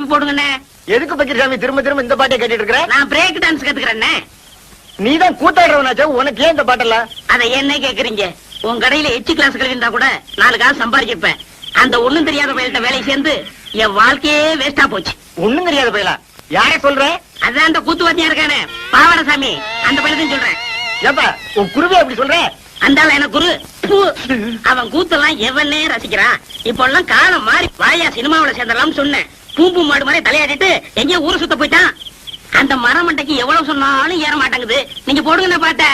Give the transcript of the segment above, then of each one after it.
போடுங்கண்ணே. எதுக்கு பக்கிரசாமி திரும்ப திரும்ப இந்த பாட்டை கேட்டுட்டு இருக்கிற? நான் பிரேக் டான்ஸ் கத்துக்கிறேன்னே. நீதான் கூத்தாடுறவனாச்சா, உனக்கு ஏன் இந்த பாட்டெல்லாம்? அதை என்ன கேக்குறீங்க? உன் கடையில எச்சு கிளாஸ் கழிந்தா கூட 4 காசு சம்பாதிச்சிருப்பேன். அந்த ஒண்ணும் தெரியாத பயில்கிட்ட வேலை சேர்ந்து என் வாழ்க்கையே வேஸ்டா போச்சு. ஒண்ணும் தெரியாத பயிலா? யார சொல்ற? அதான் அந்த கூத்துவாத்தியா இருக்கானே பாவாடசாமி, அந்த பயிலத்தையும் சொல்றேன். ஏப்பா உன் குருவே அப்படி சொல்ற? அந்தால எனக்கு குரு. அவன் கூத்தெல்லாம் எவனே ரசிக்கிறான். இப்ப எல்லாம் காலம் மாறி வாயா சினிமாவில சேர்ந்தலாம் சொன்னேன். பூம்பு மாடு மாதிரி தலையாடிட்டு எங்கேயோ ஊரு சுத்த போயிட்டான். அந்த மரமண்டைக்கு எவ்வளவு சொன்னாலும் ஏற மாட்டாங்குது. நீங்க போடுங்க பாட்ட.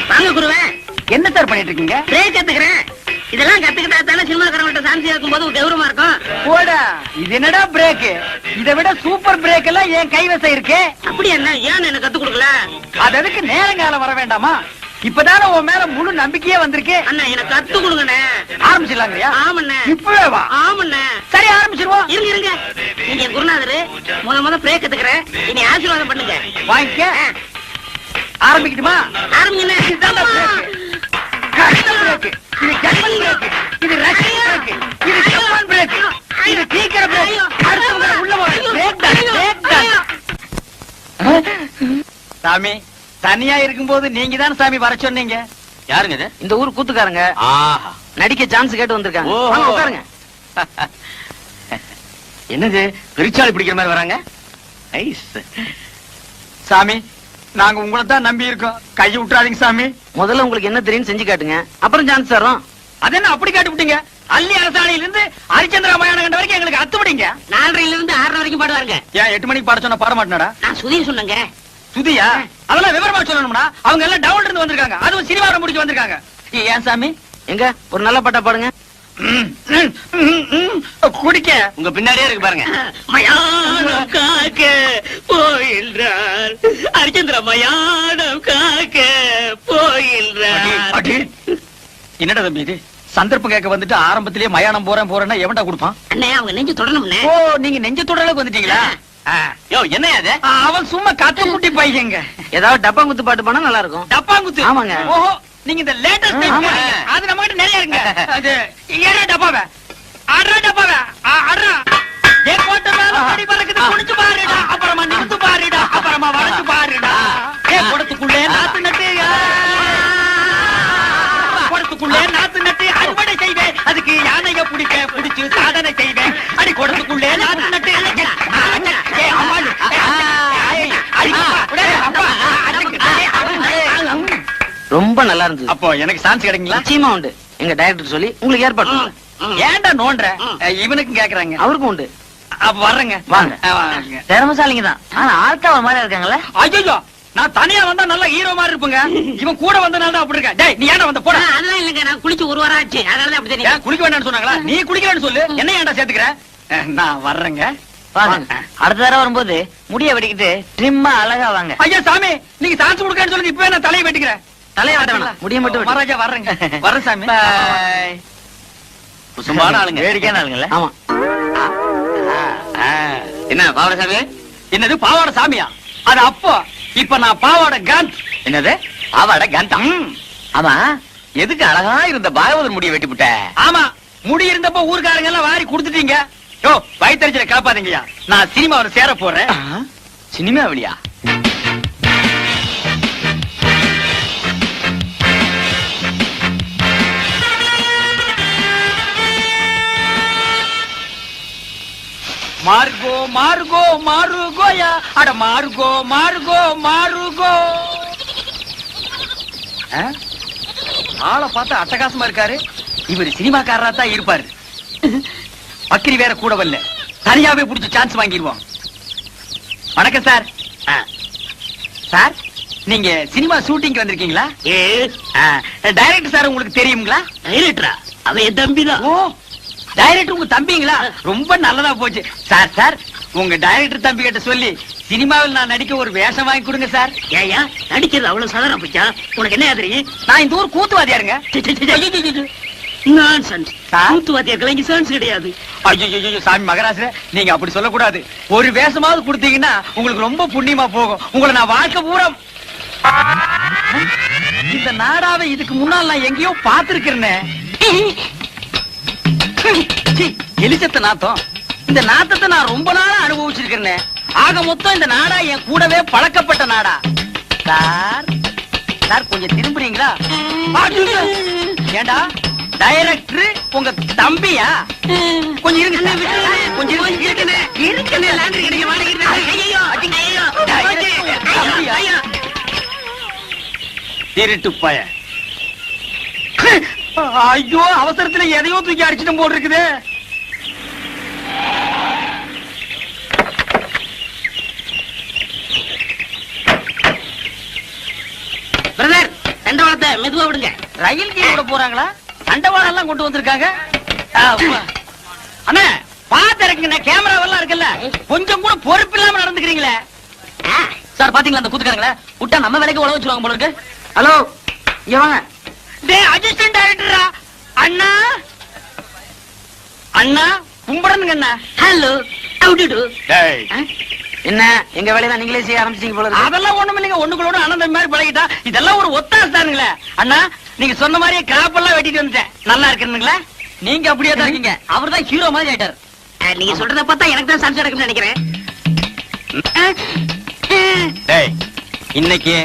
வாங்க குருவே. என்ன சார் பண்ணிட்டு இருக்கீங்க? பிரேக் கத்துக்கிறேன். இதெல்லாம் கத்துக்கிட்டா தானே சினிமாக்காரங்கிட்ட சான்ஸ் இருக்கும் போது கௌரவமா இருக்கும். போடா, இது என்னடா பிரேக்? இதை விட சூப்பர் பிரேக் எல்லாம் என் கைவசம் இருக்கே. அப்படி என்ன ஏன் எனக்கு கத்து கொடுக்கல? அது அதுக்கு நேரங்காலம் வர வேண்டாமா? இப்பதானே உன் மேல முழு நம்பிக்கையே வந்திருக்கு. அண்ணா எனக்கு கத்து கொடுங்கண்ணே. ஆரம்பிச்சிடலாங்கய்யா? ஆமண்ணே. இப்பவே வா. ஆமண்ணே. சரி ஆரம்பிச்சிருவோம். இருங்க இருங்க. நீங்க குருநாதரு முத பிரேக் கத்துக்கிறேன். இனி ஆசீர்வாதம் பண்ணுங்க. வாங்கிக்க. ஆரம்பிக்கட்டுமா? ஆரம்பிங்கண்ணே. இதுதான் பிரேக். பிரேக். இது ஜெர்மன் பிரேக். இது ரஷ்யன் பிரேக். இது ஜப்பான் பிரேக். இது சீக்கிர பிரேக். அடுத்தவங்க உள்ள வா. பிரேக் தான். பிரேக் தான். சாமி தனியா இருக்கும்போது நீங்க தான் சாமி வர சொன்னீங்க. யாருங்க இது? இந்த ஊர் கூத்துக்காரங்க ஆஹா, நடிக்க சான்ஸ் கேட்டு வந்திருக்காங்க. ஓஹோ. வாங்க உட்காருங்க. என்னது பெருச்சாளி பிடிக்கிற மாதிரி வராங்க? ஐஸ். சாமி நாங்க உங்களை தான் நம்பி இருக்கோம். கையை விட்டுறாதீங்க சாமி. முதல்ல உங்களுக்கு என்ன தெரியும் செஞ்சு காட்டுங்க, அப்புறம் சான்ஸ் தரோம். அது என்ன அப்படி காட்டி விட்டீங்க? அள்ளி அரசாணையில இருந்து ஹரிச்சந்திர ராமாயண கண்ட வரைக்கும் எங்களுக்கு அத்துப்படிங்க. 4:30 இருந்து 6:30 வரைக்கும் பாடுவாருங்க. ஏன் 8 மணிக்கு பாட சொன்னா பாட மாட்டேனடா? நான் சுதீர் சொன்னேங்க. சுதியா? அதெல்லாம் விவரமா சொல்லணும்னா அவங்க எல்லாம் டவுன்ல இருந்து வந்திருக்காங்க. அதுவும் சினிமாவை முடிச்சு வந்திருக்காங்க. ஏன் சாமி? எங்க ஒரு நல்ல பாட்டா பாடுங்க. குடிக்க உங்க பின்னாடியே இருக்கு பாருங்க. மயானம் காக்க போயின்றார் ஹரிச்சந்திர, மயானம் காக்க போயின்றார். அடி. என்னடா தம்பி இது? சந்தர்ப்பம் கேட்க வந்துட்டு ஆரம்பத்திலேயே மயானம் போறேன்னா எவன்டா கொடுப்பான்? அண்ணே அவங்க நெஞ்சு தொடணும்னே. ஓ நீங்க நெஞ்ச தொடலுக்கு வந்துட்டீங்களா? யோ என்ன அது? அவன் சும்மா கத்த முட்டி பையங்க. ஏதாவது டப்பா குத்து பாட்டு பாடினா நல்லா இருக்கும். டப்பாங்குத்து? ஆமாங்க. ஓஹோ நீங்க இந்த லேட்டஸ்ட் ஆமா. அது நம்ம கிட்ட நிறைய இருங்க. அது ஏறா டப்பாவே ஆடுறா டப்பாவே ஆடுறா. ஏ கோட்டை மேல படி பறக்குது குடிச்சு பாருடா, அப்புறமா நிமிந்து பாருடா, அப்புறமா வளைச்சு பாருடா. ஏ குடத்துக்குள்ளே நாத்து நட்டு குடத்துக்குள்ளே நாத்து நட்டு அறுவடை செய்வேன். அதுக்கு யானைய பிடிச்சு சாதனை செய்வேன். அடி குடத்துக்குள்ளே நாத்து நட்டு ஏ அம்மாளு ரொம்ப நல்லா இருந்தது. அப்போ எனக்கு சான்ஸ் கிடைக்குங்களா? நிச்சயமா உண்டு. எங்க டைரக்டர் சொல்லி உங்களுக்கு ஏற்பாடு பண்ணுங்க. ஏன்டா நோன்ற? இவனுக்கும் கேக்குறாங்க. அவருக்கும் உண்டு. அப்ப வர்றேங்க. வாங்க. வாங்க. திறமசாலிங்க தான், ஆனா ஆள்காவ மாதிரி இருக்காங்களே. ஐயோ நான் தனியா வந்தா நல்ல ஹீரோ மாதிரி இருப்பேங்க. இவன் கூட வந்தனால தான் அப்படி இருக்க. டேய் நீ ஏன்டா வந்த? போடா. அதெல்லாம் இல்லைங்க, நான் குளிச்சு 1 வாரம் ஆச்சு. அதனாலதான் அப்படி தெரியும். ஏன் குளிக்க வேண்டாம்னு சொன்னாங்களா? நீ குளிக்கலன்னு சொல்லு. என்ன ஏன்டா சேர்த்துக்கிற? நான் வர்றேங்க. வாங்க. அடுத்த தடவை வரும்போது முடிய வெட்டிக்கிட்டு ட்ரிம்மா அழகா வாங்க. ஐயா சாமி நீங்க சான்ஸ் கொடுக்கன்னு சொல்லுங்க. இப்பவே நான் தலையை வெட்டிக்கிறேன். தலையை வெட்ட வேணாம், முடிய மட்டும் வெட்டு. மகாராஜா வர்றேங்க. வர்றேன் சாமி. Bye. சும்மான ஆளுங்க. வேடிக்கையான ஆளுங்கல்ல? ஆமா. என்ன பாவடசாமி? என்னது பாவாடை சாமியா? அது அப்போ. இப்ப நான் பாவாடை காந்த். என்னது பாவாடை கந்தம்? ஆமா, எதுக்கு அழகா இருந்த பாகவதர் முடிய வெட்டி விட்ட? ஆமா முடி இருந்தப்போ ஊர்க்காரங்க எல்லாம் வாரி கொடுத்துட்டீங்க. யோ வயிற்றுல கலப்பாதீங்கயா. நான் சினிமாவில் சேர போறேன். சினிமா வழியா? மார்கோ மார்கோ மாருகோயா. அட மார்கோ மார்கோ மாருகோ. ஆளை பார்த்தா அட்டகாசமா இருக்காரு. இவர் சினிமாக்காரரா தான் இருப்பாரு. பக்கிரி வேற கூட வரல. தனியாவே புடிச்சு சான்ஸ் வாங்கிடுவோம். வணக்கம் சார். சார் நீங்க சினிமா ஷூட்டிங் வந்திருக்கீங்களா? டைரக்டர் சார் உங்களுக்கு தெரியுங்களா? டைரக்டரா? அவன் என் தம்பிதான். ஓ டைரக்டர் உங்க தம்பிங்களா? ரொம்ப நல்லதா போச்சு சார். சார் உங்க டைரக்டர் தம்பி கிட்ட சொல்லி சினிமாவில் நான் நடிக்க ஒரு வேஷம் வாங்கி கொடுங்க சார். ஏயா நடிக்கிறது அவ்வளவு சாதாரண போச்சா? உனக்கு என்ன தெரியும்? நான் இந்த ஊர் கூத்துவாதியாருங்க. நான்சென்ஸ். கூத்துவாத்தியர்கள் இங்க சான்ஸ் கிடையாது. ஐயோ சாமி மகராசரே நீங்க அப்படி சொல்லக்கூடாது. ஒரு வேஷமாவது கொடுத்தீங்கன்னா உங்களுக்கு ரொம்ப புண்ணியமா போகும். உங்களை நான் வாழ்க்கை பூரா நாடாவை இதுக்கு முன்னால் நான் எங்கேயோ பாத்துருக்கிறேனே. எலிச்சத்த நாத்தம். இந்த நாத்தத்தை நான் ரொம்ப நாளா அனுபவிச்சிருக்கிறேனே. ஆக மொத்தம் இந்த நாடா என் கூடவே பழக்கப்பட்ட நாடா. சார் சார் கொஞ்சம் திரும்புறீங்களா? ஏண்டா டைரக்டர் உங்க தம்பியா? கொஞ்சம் இருங்க சார். கொஞ்சம் திருட்டு பய. ஐயோ அவசரத்துல எதையோ தூக்கி அடிச்சிட்டு போட்டு இருக்குது. பிரதர் தண்டவாளத்தை மெதுவா விடுங்க. ரயில் கீழ விட போறாங்களா? தண்டவாளம் எல்லாம் கொண்டு வந்திருக்காங்க. அண்ணா பாத்து இருக்குங்க. கேமராவெல்லாம் இருக்குல்ல, கொஞ்சம் கூட பொறுப்பு இல்லாம நடந்துக்கிறீங்களே. சார் பாத்தீங்களா அந்த கூத்துக்காரங்கள விட்டா நம்ம வேலைக்கு உழவு வச்சிருவாங்க போல இருக்கு. ஹலோ இங்க வாங்க. டேய் அசிஸ்டன்ட் டைரக்டரா அண்ணா. அண்ணா கும்பிடணுங்க அண்ணா. Hello how do do. டேய் என்ன எங்க வேலையை நீங்களே செய்ய ஆரம்பிச்சீங்க போல இருக்கு. அதெல்லாம் ஒண்ணும் இல்லைங்க. ஒண்ணுங்களோட அனந்தம் மாதிரி பழகிட்டா இதெல்லாம் ஒரு ஒத்தாசு தானுங்களே. அண்ணா நீங்க சொன்ன மாதிரியே கிராப்பெல்லாம் வெட்டிட்டு வந்துட்டேன். நல்லா இருக்குங்களா? நீங்க அப்படியே தான் இருக்கீங்க. அவர் தான் ஹீரோ மாதிரி ஆயிட்டார். நீங்க சொல்றத பார்த்தா எனக்கு தான் சான்ஸ் எடுக்கும்னு நினைக்கிறேன். டேய் இன்னைக்கு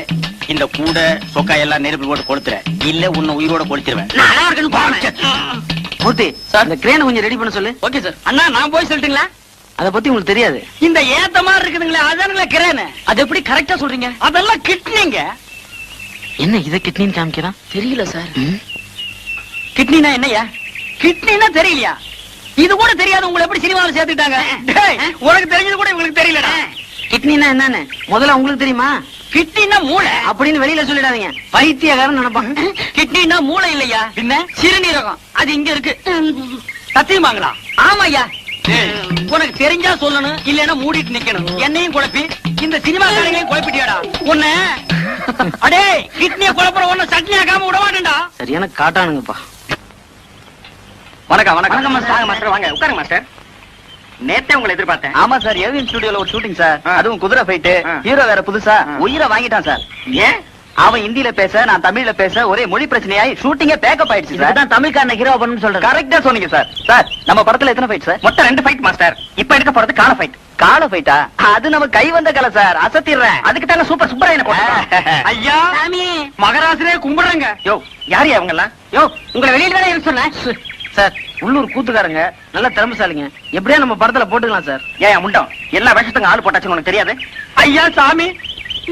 இந்த கூட சொக்கா எல்லாம் நெருப்பு போட்டு கொளுத்துற, இல்ல உன்னை உயிரோட கொளுத்திடுவேன். நல்லா இருக்குன்னு போனேன். மூர்த்தி சார் இந்த கிரேனை கொஞ்சம் ரெடி பண்ண சொல்லு. Okay sir. அண்ணா நான் போய் சொல்லட்டுங்களா? அத பத்தி உங்களுக்கு தெரியாது. இந்த ஏத்த மாதிரி இருக்குதுங்களே அதானுங்களா கிரேன். அது எப்படி கரெக்டா சொல்றீங்க? அதெல்லாம் கிட்னிங்க. என்ன இத கிட்னின்னு காமிக்கிறான்? தெரியல சார். கிட்னினா என்னையா? கிட்னினா தெரியலையா? இது கூட தெரியாது. உங்களை எப்படி சினிமாவில் சேர்த்துட்டாங்க? உனக்கு தெரிஞ்சது கூட இவங்களுக்கு தெரியலடா. கிட்னினா என்னன்னு முதல்ல உங்களுக்கு தெரியுமா? கிட்னினா மூளை அப்படின்னு வெளியில சொல்லிடாதீங்க. பைத்தியக்காரன் நினைப்பாங்க. கிட்னினா மூளை இல்லையா, பின்ன சிறுநீரகம். அது இங்க இருக்கு. சத்தியமாங்களா? ஆமாய்யா. உனக்கு தெரிஞ்சா சொல்லணும், இல்லன்னா மூடிட்டு நிக்கணும். என்னையும் குழப்பி இந்த சினிமா காரங்களையும் குழப்பிட்டியாடா உன்ன. அடே கிட்னிய குழப்பற ஒண்ணு சட்னி ஆகாம விட மாட்டேன்டா. சரியான காட்டானுங்கப்பா. வணக்கம் வணக்கம் மாஸ்டர். வாங்க உட்காருங்க மாஸ்டர். நேத்தே உங்களை எதிர்பார்த்தேன். ஆமா சார், ஏவிஎன் ஸ்டுடியோல ஒரு ஷூட்டிங் சார். அதுவும் குதிரை ஃபைட். ஹீரோ வேற புதுசா உயிரை வாங்கிட்டான் சார். ஏன்? அவன் ஹிந்தில பேச நான் தமிழ்ல பேச ஒரே மொழி பிரச்சனையாயி ஷூட்டிங்கே பேக்கப் ஆயிடுச்சு சார். இதுதான் தமிழ்காரன ஹீரோ பண்ணு சொல்றேன். கரெக்டா சொன்னீங்க சார். சார் நம்ம படத்துல எத்தனை ஃபைட் சார்? மொத்தம் 2 ஃபைட் மாஸ்டர். இப்ப எடுக்க போறது கால ஃபைட். கால ஃபைட்டா? அது நம்ம கை வந்த கலை சார். அசத்திடுறேன். அதுக்கு தாங்க சூப்பர் சுப்பராயனை போட்டோம். ஐயா சாமி மகராசரே கும்பிடுறேங்க. யோ யாரு அவங்க எல்லாம்? யோ உங்களை வெளியில தானே இருக்க சொன்னேன் சார். உள்ளூர் கூத்துக்காரங்க நல்ல திறமைசாலிங்க. எப்படியா நம்ம படத்துல போட்டுக்கலாம் சார். ஏன் முண்டம் எல்லா வேஷத்துக்கும் ஆள் போட்டாச்சுன்னு உனக்கு தெரியாது? ஐயா சாமி,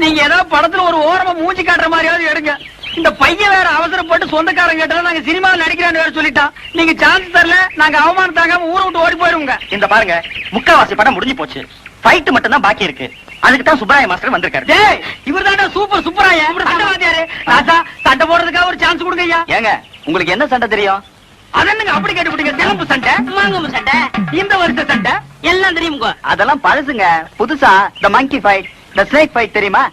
நீங்க ஏதோ படத்துல ஒரு ஓரமா மூஞ்சி காட்டுற மாதிரியாவது எடுங்க. இந்த பையன் வேற அவசரப்பட்டு சொந்தக்காரங்க கேட்டா நாங்க சினிமாவில் நடிக்கிறான்னு வேற சொல்லிட்டான். நீங்க சான்ஸ் தரல, நாங்க அவமானம் தாங்காம ஊரை விட்டு ஓடி போயிருவோங்க. இந்த பாருங்க, முக்காவாசி படம் முடிஞ்சு போச்சு. ஃபைட் மட்டும் தான் பாக்கி இருக்கு. அதுக்கு தான் சுப்பராய மாஸ்டர் வந்திருக்காரு. டேய் இவர் தான்டா சூப்பர் சூப்பராயா. சண்டைவாதியாரு. ராஜா சண்டை போடுறதுக்காக ஒரு சான்ஸ் கொடுங்க ஐயா. ஏங்க உங்களுக்கு என்ன சண்டை தெரியும்? அதென்னுங்க அப்படி கேட்டுவிட்டீங்க? தெலுங்கு சண்டை, மாங்கம்பு சண்டை, இந்த வருஷ சண்டை எல்லாம் தெரியுங்க. அதெல்லாம் பழசுங்க. புதுசா த மங்கி ஃபைட், த ஸ்னேக் ஃபைட் தெரியுமா?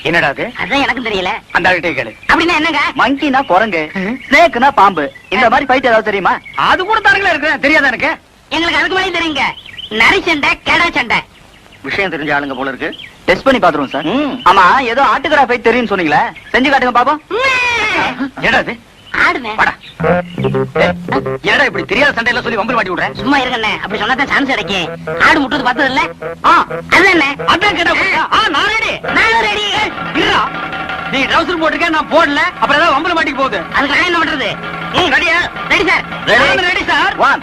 என்னடா அது? அதான் எனக்கும் தெரியல. அந்த ஆள்கிட்ட கேளு. அப்படின்னா என்னங்க? மங்கினா குரங்கு, ஸ்னேக்னா பாம்பு. இந்த மாதிரி ஃபைட் ஏதாவது தெரியுமா? அது கூட தானுங்களா இருக்கு. தெரியாதா எனக்கு? எங்களுக்கு அதுக்கு மேலே தெரியுங்க. நரி சண்டை, கெடா சண்டை. விஷயம் தெரிஞ்ச ஆளுங்க போல இருக்கு. டெஸ்ட் பண்ணி பாத்துருவோம் சார். ஆமா ஏதோ ஆட்டுக்கடா ஃபைட் தெரியும்னு சொன்னீங்களே, செஞ்சு காட்டுங்க பாப்போம். என்னடா அது? ஆடுவேன். வாடா. ஏடா இப்படி தெரியாத சண்டையில சொல்லி வம்பு மாட்டி விடுறேன். சும்மா இருக்கண்ணே. அப்படி சொன்னா சான்ஸ் கிடைக்கும். ஆடு முட்டுறது பார்த்தது இல்ல? அது என்ன? அதான் கேட்டா நான் ரெடி. நானும் ரெடி. இருடா. நீ ட்ரவுசர் போட்டுருக்க, நான் போடல. அப்புறம் ஏதாவது வம்புல மாட்டிக்கு போகுது. அதுக்கு நான் என்ன பண்றது? ரெடியா? Ready sir. Ready sir. 1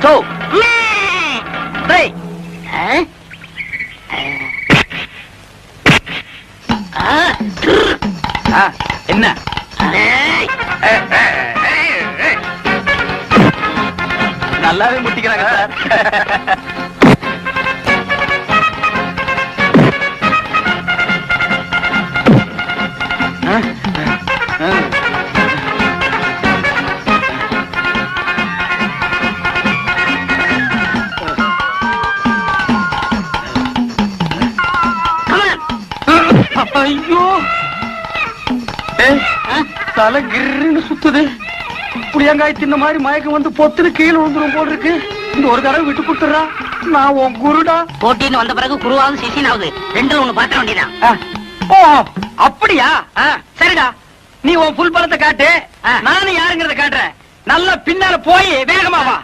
2 3. என்ன நல்லாவே முட்டிக்கிறாங்க சார். ஐயோ தலை கிருன்னு சுத்துது. புளியங்காய் தின்ன மாதிரி மயக்கம் வந்து பொத்துன்னு கீழே விழுந்துரும் போல் இருக்கு. இந்த ஒரு தடவை விட்டு கொடுத்துறா. நான் உன் குருடா. போட்டின்னு வந்த பிறகு குருவாவது சிசினாவது ரெண்டுல ஒண்ணு பாத்திர வேண்டியதான். ஓ அப்படியா? சரிடா. நீ உன் புல் பலத்தை காட்டு நானும் யாருங்கிறத காட்டுறேன். நல்லா பின்னால போய் வேகமா வா.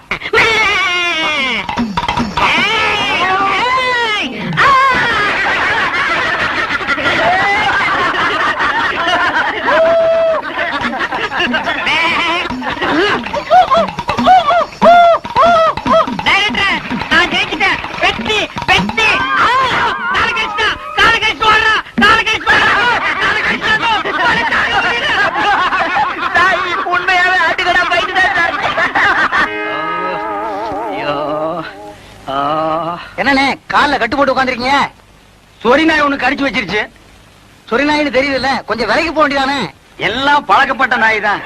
நான் ஜெயிச்சிட்டேன். வெற்றி வெற்றி. உண்மையாவே ஆட்டுக்கடா போயிட்டு என்னண்ணே கால்ல கட்டு போட்டு உட்காந்துருக்கீங்க? சொரி நாய் ஒண்ணு கடிச்சு வச்சிருச்சு. சொரி நாயின்னு தெரியுதுல்ல, கொஞ்சம் விலைக்கு போக வேண்டியதானே? எல்லாம் பழக்கப்பட்ட நாய் தான்.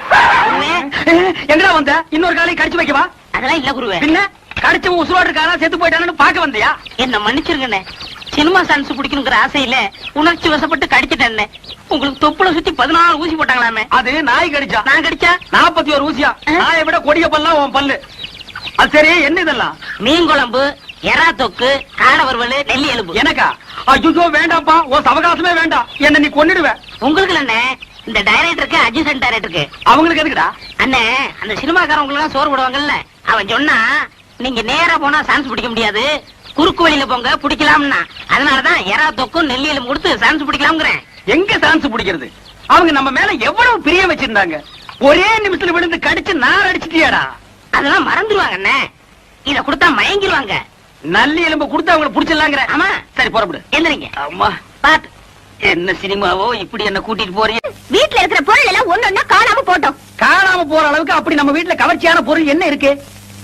எங்கடா வந்த? இன்னொரு காலையும் கடிச்சு வைக்கவா? அதெல்லாம் இல்ல குருவே. பின்ன கடிச்சவன் உசுரோடு இருக்கானா செத்து போயிட்டானு பாக்க வந்தியா? என்ன மன்னிச்சிருங்கண்ணே. சினிமா சான்ஸ் பிடிக்கணுங்கிற ஆசையில உணர்ச்சி வசப்பட்டு கடிச்சிட்டேன். உங்களுக்கு தொப்புல சுத்தி 14 ஊசி போட்டாங்களாமே. அது நாய் கடிச்சா. நான் கடிச்சா 41 ஊசியா? நாயை விட கொடிய பல்லாம் உன் பல்லு. அது சரி, என்ன இதெல்லாம்? மீன் குழம்பு, எறா தொக்கு, காடை வறுவல், நெல்லி எலும்பு. எனக்கா? ஐயோ வேண்டாம்ப்பா, உன் அவகாசமே வேண்டாம். என்ன நீ கொன்னிடுவ. உங்களுக்கு அண்ணே, இந்த டைரக்டருக்கு அசிஸ்டன்ட் டைரக்டருக்கு அவங்களுக்கு எதுக்குடா? அண்ணே, அந்த சினிமாக்காரங்களுக்கு எல்லாம் சோறு போடுவாங்கல்ல, அவன் சொன்னா நீங்க நேரா போனா சான்ஸ் பிடிக்க முடியாது, குறுக்கு வழியில போங்க பிடிக்கலாம்னா. அதனாலதான் எறா தொக்கும் நெல்லி எலும்பு கொடுத்து சான்ஸ் பிடிக்கலாம்ங்கிறேன். எங்க சான்ஸ் பிடிக்கிறது? அவங்க நம்ம மேல எவ்வளவு பிரியம் வச்சிருந்தாங்க. ஒரே நிமிஷத்துல விழுந்து கடிச்சு நார் அடிச்சிட்டியாடா. அதெல்லாம் மறந்துடுவாங்க அண்ணே. இத கொடுத்தா மயங்கிடுவாங்க. நல்லி எலும்பு கொடுத்து அவங்களை புடிச்சிடலாங்கிற. ஆமா. சரி புறப்படு. எந்திரிங்க. அம்மா பாத்து. என்ன சினிமாவோ இப்படி என்ன கூட்டிட்டு போறீங்க? வீட்ல இருக்கிற பொருள் எல்லாம் ஒன்னொன்னா காணாம போட்டோம். காணாம போற அளவுக்கு அப்படி நம்ம வீட்டுல கவர்ச்சியான பொருள் என்ன இருக்கு?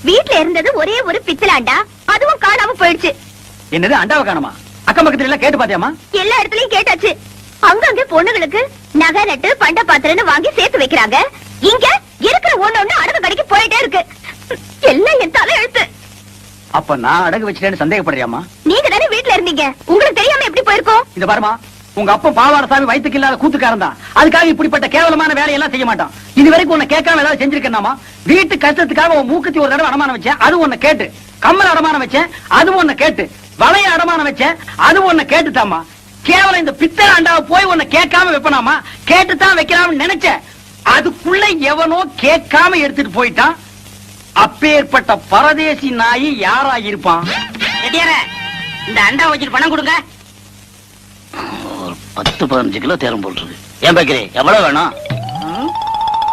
வீட்ல இருந்தது ஒரே ஒரு பித்தளாண்டா, அதுவும் காணாம போயிடுச்சு. என்னது, அண்டாவை காணுமா? அக்கம் பக்கத்துல எல்லாம் கேட்டு பாத்தியாமா? எல்லா இடத்துலயும் கேட்டாச்சு. அங்கங்க பொண்ணுங்களுக்கு நகை நட்டு பண்ட பாத்திரன்னு வாங்கி சேர்த்து வைக்கிறாங்க. இங்க இருக்கிற ஒண்ணு அடகு கடைக்கு போயிட்டே இருக்கு. எல்லாம் என் தலை எழுத்து. அப்ப நான் அடகு வச்சுட்டேன்னு சந்தேகப்படுறியாமா? நீங்க தானே வீட்ல இருந்தீங்க, உங்களுக்கு தெரியாம எப்படி போயிருக்கோம்? இந்த பாருமா, உங்க அப்பா பாவாடசாமி வயித்துக்கு இல்லாத கூத்துக்காரன் தான். அதுக்காக இப்படிப்பட்ட கேவலமான வேலையெல்லாம் செய்ய மாட்டான். இது வரைக்கும் உன்னை கேட்காம ஏதாவது செஞ்சிருக்கேனாமா? வீட்டு கஷ்டத்துக்காக உன் மூக்குத்தி ஒரு தடவை அடமானம் வச்சேன், அது உன்னை கேட்டு. கம்மல் அடமானம் வச்சேன், அது உன்னை கேட்டு. வளைய அடமானம் வச்சேன், அது உன்னை கேட்டுட்டாமா. கேவலம் இந்த பித்தளை அண்டாவை போய் உன்னை கேட்காம வைப்பனாமா? கேட்டுத்தான் வைக்கலாம்னு நினைச்சேன். அதுக்குள்ள எவனோ கேட்காம எடுத்துட்டு போயிட்டான். அப்பேற்பட்ட பரதேசி நாய் யாரா இருப்பான்? ரெடியார, இந்த அண்டா வச்சுட்டு பணம் கொடுங்க. 10-15 கிலோ தேரம் போட்டுருக்கு. ஏன் பேக்கரி எவ்வளவு வேணும்?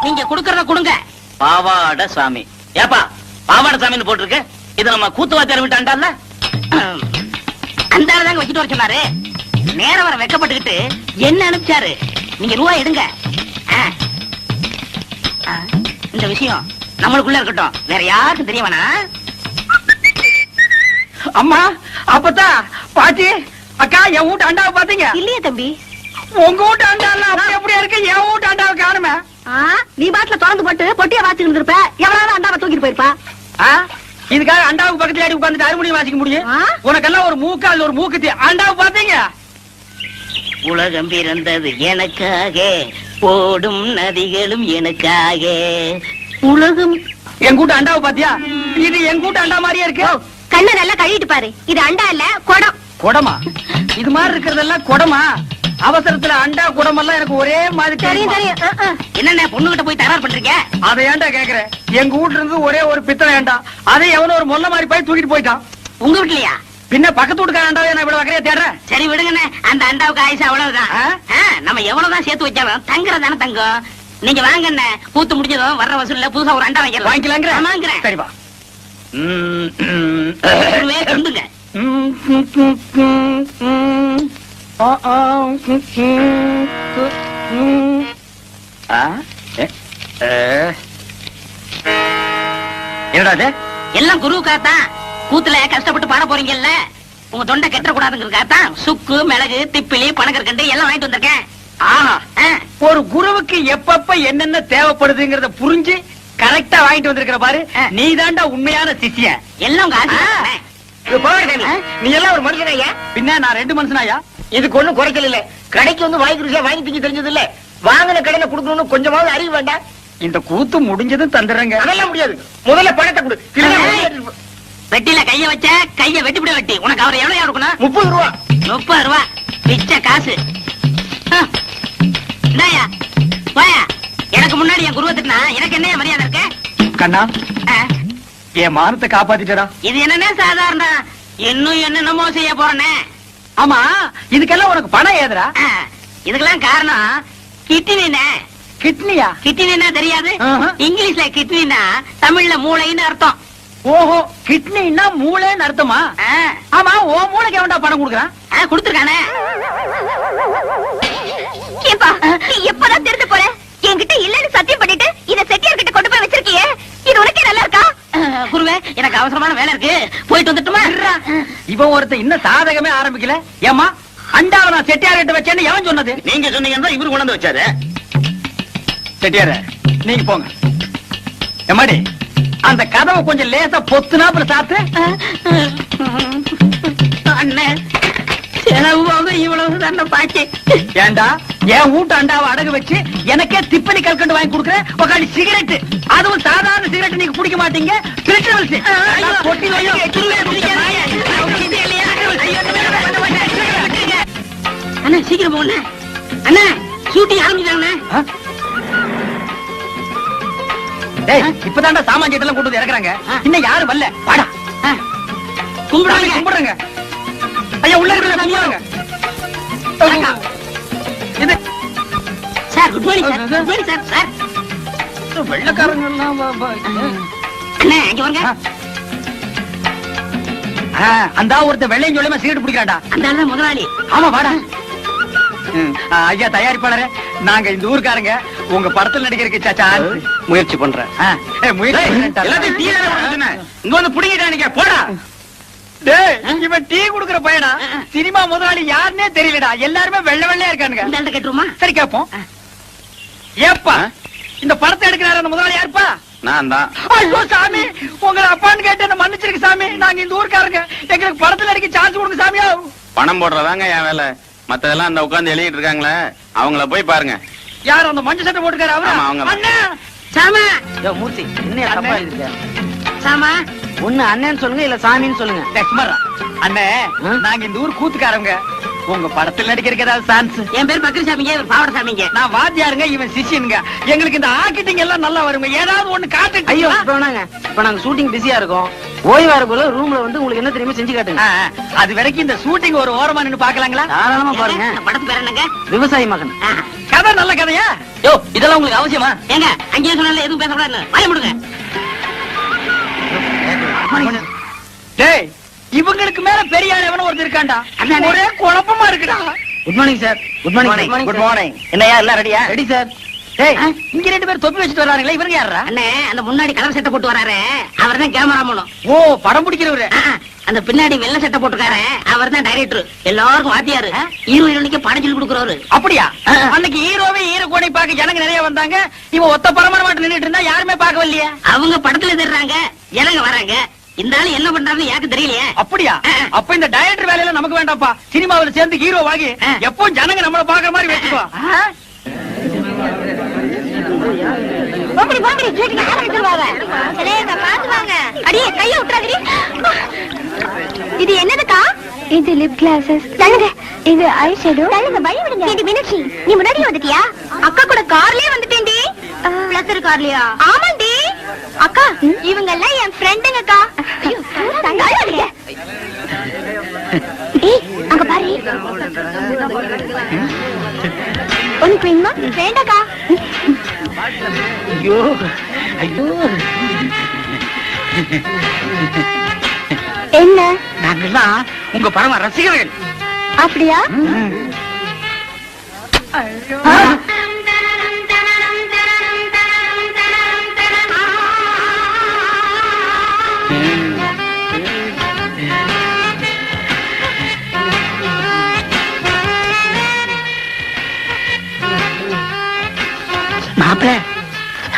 நீங்க கொடுக்கறத கொடுங்க. பாவாட சாமி. ஏப்பா பாவாட சாமின்னு போட்டிருக்கு. இது நம்ம கூத்துவாத்தியார் விட்டு அண்டால. அந்த ஆளுதாங்க வச்சுட்டு வர சொன்னாரு. நேர வர வெக்கப்பட்டுக்கிட்டு என்ன அனுப்பிச்சாரு. நீங்க ரூபாய் எடுங்க. இந்த விஷயம் நம்மளுக்குள்ள இருக்கட்டும், வேற யாருக்கும் தெரிய வேணாம். அம்மா, அப்பத்தா, பாட்டி, அக்கா, என் வீட்டு அண்டாவை பாத்தீங்க? இல்லையே தம்பி. உங்க வீட்டு அண்டாலாம் அப்படி அப்படியே இருக்கு, என் வீட்டு அண்டாவை காணுமே. நீ பாட்டுல திறந்து போட்டு பொட்டியா வாசிட்டு இருப்ப, எவ்வளவு அண்டாவை தூக்கிட்டு போயிருப்பா. இதுக்காக அண்டாவுக்கு பக்கத்துல ஆடி உட்கார்ந்துட்டு அறுமணியும் வாசிக்க முடியும்? உனக்கெல்லாம் ஒரு மூக்கா, அது ஒரு மூக்குத்தி. அண்டாவை பாத்தீங்க? உலகம் பிறந்தது எனக்காக, போடும் நதிகளும் எனக்காக. உலகம். என் கூட்ட அண்டாவை பாத்தியா? இது என் கூட்ட அண்டா மாதிரியே இருக்கு. கண்ணை நல்லா கழுவிட்டு பாரு. இது அண்டா இல்ல, குடம். குடமா? இது மாதிரி இருக்கிறதெல்லாம் குடமா? அவசரத்துல அண்டா குடமெல்லாம் எனக்கு ஒரே மாதிரி தெரியும் தெரியும். தெரியும். என்னென்ன பொண்ணுகிட்ட போய் தகராறு பண்றீங்க? அதை ஏன்டா கேக்குறேன்? எங்க வீட்டுல இருந்து ஒரே ஒரு பித்தளை அண்டா, அதை எவனோ ஒரு மொல்ல மாதிரி போய் தூக்கிட்டு போயிட்டான். உங்க வீட்லயா? பின்ன பக்கத்து வீட்டுக்கார அண்டாவை நான் இவ்வளவு வகையா தேடுறேன். சரி விடுங்கண்ணே, அந்த அண்டாவுக்கு ஆயுசு அவ்வளவுதான். நம்ம எவ்வளவுதான் சேர்த்து வச்சாலும் தங்குறதானே தங்கம். நீங்க வாங்கண்ணே, கூத்து முடிஞ்சதும் வர்ற வசூல்ல புதுசா ஒரு அண்டா வாங்கிக்கலாம். வாங்கிக்கலாங்கிறேன். சரிப்பா. சொல்லுங்க. என்னடா இது? எல்லாம் குருவுக்காகத்தான். கூத்துல கஷ்டப்பட்டு பாட போறீங்கல்ல, உங்க தொண்டை கெட்ட கூடாதுங்கிறதுக்காகத்தான் சுக்கு, மிளகு, திப்பிலி, பனகற்கண்டு எல்லாம் வாங்கிட்டு வந்திருக்கேன். ஒரு குருவுக்கு எப்பப்ப என்னென்ன தேவைப்படுதுங்கிறத புரிஞ்சு கரெக்டா வாங்கிட்டு வந்திருக்கிற பாரு. நீ தாண்டா உண்மையான சிஷ்யன். எல்லாம் உங்க ஆசீர்வாதம். நீ எல்லாம் ஒரு மனுஷனாயா? பின்ன நான் 2 மனுஷனாயா? இதுக்கு ஒண்ணும் குறைக்கல இல்ல. கடைக்கு வந்து வாங்கி ருசியா வாங்கி திங்க தெரிஞ்சது இல்ல. வாங்கின கடையில குடுக்கணும்னு கொஞ்சமாவது அறிவு வேண்டாம். இந்த கூத்து முடிஞ்சதும் தந்துடுறேங்க. அதெல்லாம் முடியாது. முதல்ல பணத்தை கொடு. வெட்டில கைய வச்ச கைய வெட்டிப்பிட வெட்டி. உனக்கு அவர் எவ்வளவு இருக்கணும்? 30 ரூபா. 30 ரூபா பிச்சை காசு. இந்தாயா, போயா. எனக்கு முன்னாடி என் குருவை திட்டினா எனக்கு என்ன மரியாதை இருக்கு? கண்ணா ஆ, என் மானத்தை காப்பாத்திட்டடா. இது என்னன்னே சாதாரண, இன்னும் என்னென்னமோ செய்ய போறேனே. ஆமா, இதுக்கெல்லாம் உனக்கு பணம் ஏதுடா? ஆ, இதுக்கெல்லாம் காரணம் கிட்னினே. கிட்னியா? கிட்னினா தெரியாது? ஆஹா. இங்கிலீஷ்ல கிட்னினா தமிழ்ல மூளைன்னு அர்த்தம். ஓஹோ, கிட்னின்னா மூளைன்னு அர்த்தமா? ஆ, ஆமா, ஓ மூளைக்கு எவன்டா பணம் கொடுக்குறான்? கொடுத்துருக்கானே. ஏப்பா நீ எப்பதான் திருட்டு போற? என்கிட்ட இல்லன்னு சத்தியம் பண்ணிட்டு இத செட்டியார் கிட்ட கொண்டு போய் வச்சிருக்கியே, இது உனக்கே நல்லா இருக்கா? குருவே, எனக்கு அவசரமான வேலை இருக்கு, போயிட்டு வந்துட்டுமா? இவன் ஒருத்தன் இன்னும் சாதகமே ஆரம்பிக்கல. ஏமா, அண்டாவை நான் செட்டியார் கிட்ட வச்சேன்னு எவன் சொன்னது? நீங்க சொன்னீங்கன்னா இவரு கொண்டு வந்து வச்சாரு. செட்டியார, நீங்க போங்க. எம்மாடி, அந்த கதவை கொஞ்சம் லேசா பொத்துனாப்புல சாத்து. அண்ணே, செலவு போக இவ்வளவு தானே பாக்கி. ஏண்டா, என் வீட்டு அண்டாவை அடகு வச்சு எனக்கே திப்பனி கல்கண்டு வாங்கி கொடுக்குறேன். உக்காடி சிகரெட், அதுவும் சாதாரண சிகரெட் நீங்க குடிக்க மாட்டீங்க. பிரிட்டபிள்ஸ் பொட்டி அண்ணா சீக்கிரம் போங்க அண்ணா, ஷூட்டிங் ஆரம்பிச்சாங்க. இப்பதான்டா சாமான் சீட்டெல்லாம் கொண்டு வந்து இறக்குறாங்க. இன்னும் யாரும் வரல. வாடா, கும்பிடுவாங்க. கும்பிடுறேங்க. ஐயா, உள்ள இருக்கிற கும்பிடுறாங்க. இது sir, good morning sir. Good morning sir. Sir, வெள்ளக்காரங்க எல்லாம் அண்ணா இங்க வாங்க. அந்த ஒருத்த வெள்ளையும் சொல்லியமா சிகரெட் பிடிக்கிறான்டா. அந்த ஆள் தான் முதலாளி. ஆமா, வாடா. ஐயா தயாரிப்பாளரே, நாங்க இந்த ஊருக்காரங்க உங்க படத்துல நடிக்கிறதுக்கு சான்ஸ் முயற்சி பண்றேன். எல்லாத்தையும் டீ தானே கொடுக்க சொன்னேன். இங்க வந்து புடிங்கிட்டானுங்க, போடா. இவன் டீ குடுக்குற பையனா? சினிமா முதலாளி யாருன்னே தெரியலடா. எல்லாருமே வெள்ளை வெள்ளையா இருக்கானுங்க. இந்த ஆள்கிட்ட கேட்டுருமா? சரி, கேப்போம். ஏப்பா, இந்த படத்தை எடுக்கிறாரு அந்த முதலாளி யாருப்பா? நான் தான். ஐயோ சாமி, உங்களை அப்பான்னு கேட்டு என்ன மன்னிச்சிருக்கு சாமி. நாங்க இந்த ஊருக்காரங்க, எங்களுக்கு படத்துல நடிக்க சான்ஸ் கொடுங்க சாமியா. பணம் போடுறதாங்க என் வேலை. மத்ததெல்லாம் அந்த உட்கார்ந்து எழுதிட்டு இருக்காங்களே, அவங்கள போய் பாருங்க. யார் அந்த மஞ்சள் சட்டை போட்டுக்காரு? ஆமா, அவரா? அவங்க தான். அண்ணா, சாமா, மூர்த்தி என்ன தப்பா எழுதிருக்க? சாமா, ஒண்ணு அண்ணன்னு சொல்லுங்க இல்ல சாமின்னு சொல்லுங்க. லட்சுமரா. அண்ணே, நாங்க இந்த ஊர் கூத்துக்காரங்க. உங்க படத்துல நடிக்கிறதுக்கு ஏதாவது சான்ஸ்? என் பேர் பக்ரி சாமிங்க, இவர் பாவட சாமிங்க. நான் வாத்தியாருங்க, இவன் சிஷியனுங்க. எங்களுக்கு இந்த ஆக்கிட்டிங் எல்லாம் நல்லா வருங்க. ஏதாவது ஒண்ணு காட்டு. ஐயோ, இப்ப வேணாங்க. இப்ப நாங்க ஷூட்டிங் பிஸியா இருக்கோம். ஓய்வா போல ரூம்ல வந்து உங்களுக்கு என்ன தெரியுமா செஞ்சு காட்டுங்க. அது வரைக்கும் இந்த ஷூட்டிங் ஒரு ஓரமா நின்னு பாக்கலாங்களா? தாராளமா பாருங்க. இந்த படத்து பேர் என்னங்க? விவசாயி மகன். கதை நல்ல கதையா? யோ, இதெல்லாம் உங்களுக்கு அவசியமா? ஏங்க, அங்கேயே சொன்னால எதுவும் பேசக்கூடாது. வாய முடுங்க. டேய், இவங்களுக்கு மேல பெரிய ஆள் எவனோ ஒருத்தர் இருக்காண்டா. அதானே. ஒரே குழப்பமா இருக்குடா. Good morning sir. Good morning. Good morning. என்னையா எல்லாம் ரெடியா? Ready sir. டேய், இங்க ரெண்டு பேர் தொப்பி வச்சுட்டு வர்றாங்களே, இவங்க யாரா? அண்ணே, அந்த முன்னாடி கலர் சட்டை போட்டு வராரு, அவர் தான் கேமராமேனும். ஓ, படம் பிடிக்கிறவரு. அந்த பின்னாடி வெள்ளை சட்டை போட்டுக்காரு, அவர் தான் டைரக்டர். எல்லாருக்கும் வாத்தியாரு. ஹீரோ ஹீரோனிக்கு படம் சொல்லி கொடுக்குறவரு. அப்படியா? அன்னைக்கு ஹீரோவே ஹீரோ கோணை பார்க்க ஜனங்க நிறைய வந்தாங்க. இவன் ஒத்த பரமான மாட்டு நின்னுட்டு இருந்தா யாருமே பார்க்கவில்லையே. அவங்க படத்துல தெரிறாங்க, ஜனங்க வராங்க. இந்த ஆளு என்ன பண்றாருன்னு எனக்கு தெரியலையே. அப்படியா? அப்ப இந்த டைரக்டர் வேலையில நமக்கு வேண்டாம்ப்பா. சினிமாவுல சேர்ந்து ஹீரோ வாங்கி எப்பவும் ஜனங்க நம்மள பாக்குற மாதிரி வச்சுக்கோ. போங்கடி போங்கடி, ஷூட்டிங் ஆரம்பிச்சிருவாங்க. சரிங்க, பாத்து வாங்க. அடியே கைய விட்டுறாதீ. இது என்னதுக்கா? இது லிப் கிளாஸஸ். தள்ளுங்க. இது ஐ ஷேடோ. தள்ளுங்க, பை விடுங்க. இது மீனாட்சி, நீ முன்னாடி வந்துட்டியா? அக்கா கூட கார்லயே வந்துட்டேன்டி. பிளஸர் கார்லயா? ஆமாண்டி. அக்கா, இவங்க எல்லாம் என் ஃப்ரெண்டுங்கக்கா. ஐயோ, தள்ளாதீங்க. ஏய், அங்க பாரு. உனக்கு வேணுமா? வேண்டாக்கா. ஐயோ, ஐயோ. என்ன? நாங்கெல்லாம் உங்க பரம ரசிகர்கள். அப்படியா? மாப்பிள,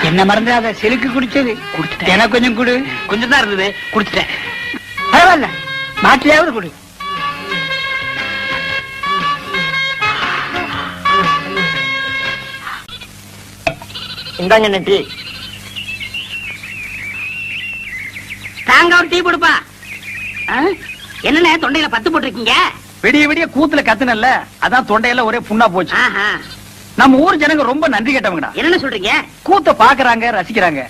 என்ன மறந்துடாத. செலுக்கு குடிச்சது குடிச்சிட்டேன். எனக்கு கொஞ்சம் குடு. கொஞ்சம் தான் இருந்தது, குடிச்சிட்டேன். பரவாயில்ல, மாட்டிலையாவது குடு. இந்தாங்க டீ. தாங்க ஒரு டீ கொடுப்பா. என்னண்ணே தொண்டையில பத்து போட்டிருக்கீங்க? விடிய விடிய கூத்துல கத்துனல்ல, அதான் தொண்டையெல்லாம் ஒரே புண்ணா போச்சு. ஆஹா. நம்ம ஊர் ஜனங்க ரொம்ப நன்றி கேட்டவங்கடா. என்னென்ன சொல்றீங்க? கூத்த பாக்குறாங்க, ரசிக்கிறாங்க.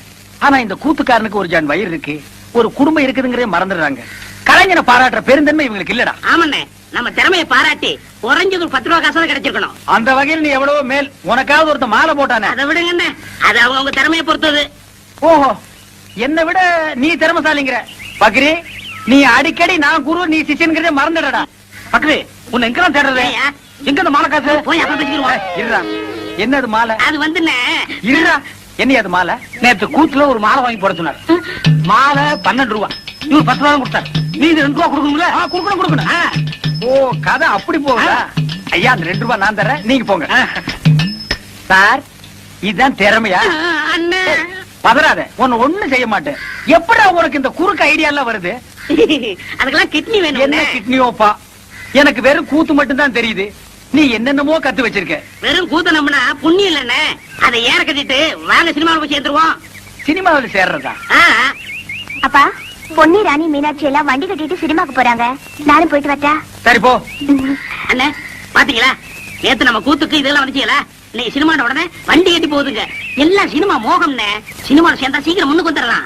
ஆனா இந்த கூத்துக்காரனுக்கு ஒரு ஜான் வயிறு இருக்கு, ஒரு குடும்பம் இருக்குதுங்கிறதே மறந்துடுறாங்க. கலைஞனை பாராட்டுற பெருந்தன்மை இவங்களுக்கு இல்லடா. ஆமாண்ணே, நம்ம திறமையை பாராட்டி குறைஞ்சது ஒரு 10 ரூபா காசாவது கிடைச்சிருக்கணும். அந்த வகையில் நீ எவ்வளவோ மேல். உனக்காவது ஒருத்த மாலை போட்டானே. அதை விடுங்கண்ணே, அது அவங்க திறமையை பொறுத்தது. ஓஹோ, என்னை விட நீ திறமசாலிங்கிற. பக்ரி, நீ அடிக்கடி நான் குரு நீ சிஷ்யன்கிறதே மறந்துடடா. பக்ரி, உன்னை எங்கதான் தேடுறது? ஏய்யா? எங்க இந்த மாலை காசு? போய் அப்புறம் பேசிக்கிடுவோம். இருடா, என்னது மாலை? அது வந்துண்ணே, இருடா, என்ன அது மாலை? நேத்து கூத்துல ஒரு மாலை வாங்கி போட சொன்னார். மாலை 12 ரூபா, இவர் 10 ரூபா கொடுத்தார். நீ 2 ரூபா கொடுக்கணும்ல? கொடுக்கணும். ஓ, கதை அப்படி போகுதா? ஐயா, அந்த 2 ரூபா நான் தர்றேன், நீங்க போங்க. சார், இதுதான் திறமையா? அண்ணே. பதறாத, உன்னை ஒண்ணும் செய்ய மாட்டேன். எப்படா உனக்கு இந்த குறுக்கு ஐடியா எல்லாம் வருது? அதுக்கெல்லாம் கிட்னி என்ன வேணும். கிட்னியோப்பா? எனக்கு வெறும் கூத்து மட்டும் தான் தெரியுது. நீ என்னென்னமோ கத்து வச்சிருக்க. வெறும் கூத்த நம்பினா புண்ணியம் இல்லண்ணே. அதை ஏற கட்டிட்டு வாங்க சினிமாவில் போய் சேர்ந்துருவோம். சினிமாவில் சேர்றதா? அப்பா, பொன்னி, ராணி, மீனாட்சி எல்லாம் வண்டி கட்டிட்டு சினிமாக்கு போறாங்க. நானும் போயிட்டு வரட்டா? சரி போ. அண்ணே, பாத்தீங்களா, நேத்து நம்ம கூத்துக்கு இதெல்லாம் வந்துச்சீங்களா? இன்னைக்கு சினிமாட உடனே வண்டி கட்டி போகுதுங்க. எல்லாம் சினிமா மோகம்னே. சினிமாவில் சேர்ந்தா சீக்கிரம் முன்னுக்கு வந்துடலாம்.